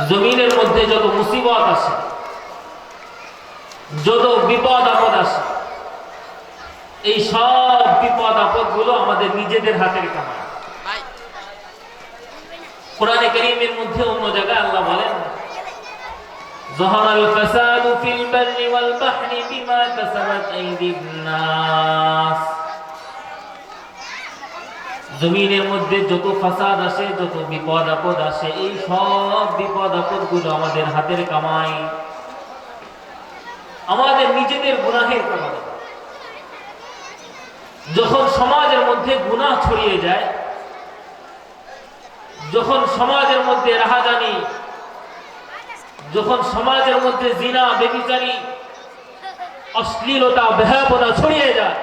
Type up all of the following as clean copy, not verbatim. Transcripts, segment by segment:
জমিনের মধ্যে যত মুসিবত আসে, যত বিপদ আপদ আসে, এই সব বিপদ আপদ গুলো আমাদের নিজেদের হাতের কামাই। কোরআনে কারীমের মধ্যে অন্য জায়গায় আল্লাহ বলেন, যাহারাল ফাসাদু ফিল বাররি ওয়াল বাহরি বিমা কাসাবাত আইদিন নাস। জমিনের মধ্যে যত ফাসাদ আসে, যত বিপদ আপদ আসে, এই সব বিপদ আপদ গুলো আমাদের হাতের কামাই, আমাদের নিজেদের গুনাহের কামাই। যখন সমাজের মধ্যে গুনাহ ছড়িয়ে যায়, যখন সমাজের মধ্যে রাহাজানি, যখন সমাজের মধ্যে জিনা, ব্যভিচারী, অশ্লীলতা, বেহায়াপনা ছড়িয়ে যায়,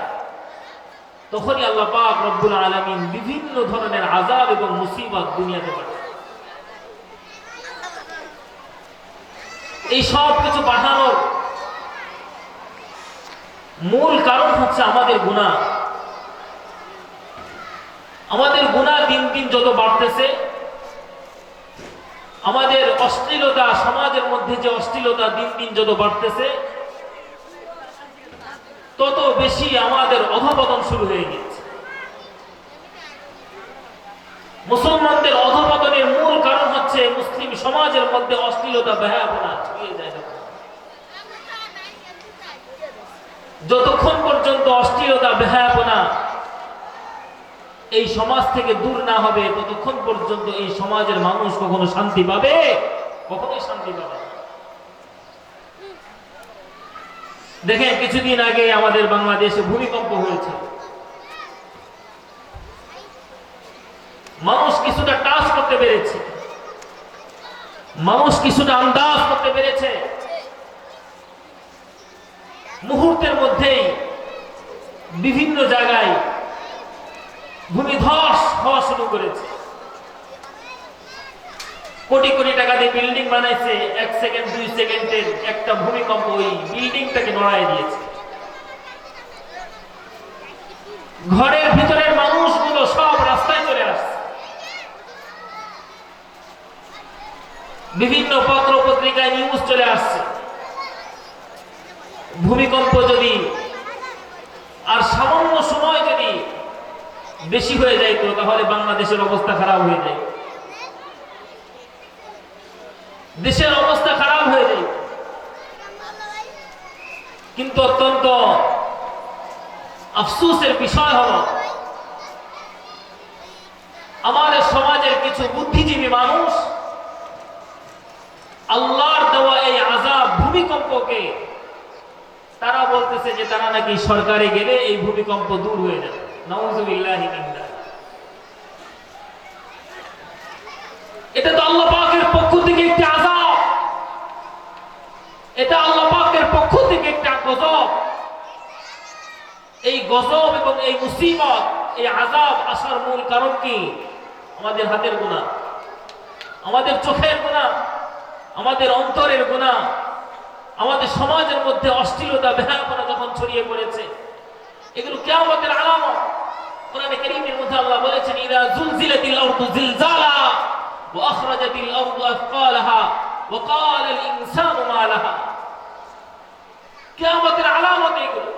তখনই আল্লাহ পাক রব্বুল আলামিন বিভিন্ন ধরনের আযাব এবং মুসিবত দুনিয়াতে পাঠান। এই সব কিছু পাঠানোর মূল কারণ হচ্ছে আমাদের গুনাহ। আমাদের গুনাহ দিন দিন যত বাড়তেছে, আমাদের অশ্লীলতা, সমাজের মধ্যে যে অশ্লীলতা দিন দিন যত বাড়তেছে, তত বেশি আমাদের অধঃপতন শুরু হয়ে গেছে। মুসলমানদের অধঃপতনের মূল কারণ হচ্ছে মুসলিম সমাজের মধ্যে অশ্লীলতা, বেহায়াপনা ছড়িয়ে যায়। যতক্ষণ পর্যন্ত অশ্লীলতা, বেহায়াপনা এই সমাজ থেকে দূর না হবে, ততক্ষণ পর্যন্ত এই সমাজের মানুষ কখনো শান্তি পাবে? কখনোই শান্তি পাবে না। দেখেন, কিছুদিন আগে আমাদের বাংলাদেশে ভূমিকম্প হয়েছে। মানুষ কিছুটা টাচ করতে পেরেছে, মানুষ কিছুটা আন্দাজ করতে পেরেছে। মুহূর্তের মধ্যেই বিভিন্ন জায়গায় ভূমিধস হওয়া শুরু করেছে। কোটি কোটি টাকা দিয়ে বিল্ডিং বানাইছে, 1 সেকেন্ড 2 সেকেন্ডের একটা ভূমিকম্প ওই বিল্ডিংটাকে নড়াই দিয়েছে। ঘরের ভিতরের মানুষগুলো সব রাস্তায় চলে আসছে। বিভিন্ন পত্র পত্রিকায় নিউজ চলে আসছে, ভূমিকম্প যদি আর সামান্য সময় যদি বেশি হয়ে যায়, তো তাহলে বাংলাদেশের অবস্থা খারাপ হয়ে যায়, দেশের অবস্থা খারাপ হয়ে যায়। কিন্তু অত্যন্ত আফসোসের বিষয় হলো, আমাদের সমাজের কিছু বুদ্ধিজীবী মানুষ আল্লাহর দেওয়া এই আযাব ভূমিকম্পকে তারা বলতেছে যে তারা নাকি সরকারে গেলে এই ভূমিকম্প দূর হয়ে যাবে। নাউযুবিল্লাহি মিন যালিক। এটা তো আল্লাহ পাকের পক্ষ থেকে একটি আযাব, এটা আল্লাহ পাকের পক্ষ থেকে একটা গজব। এই গজব এবং এই মুসিবত, এই আযাব আসার মূল কারণ কি? আমাদের হাতের গুনাহ, আমাদের চোখের গুনাহ, আমাদের অন্তরের গুনাহ। আমাদের সমাজের মধ্যে অশ্লীলতা, বেহায়াপনা যখন ছড়িয়ে পড়েছে, এগুলো কিয়ামতের আলামত। কোরআনে কারীমের মধ্যে আল্লাহ বলেছেন, ইযা যুলজিলাতিল আরদু জিলজালাহা ওয়া আখরাজাতিল আরদু আথকালাহা ওয়া ক্বালাল ইনসানু মা লাহা। কিয়ামতের আলামত এগুলো।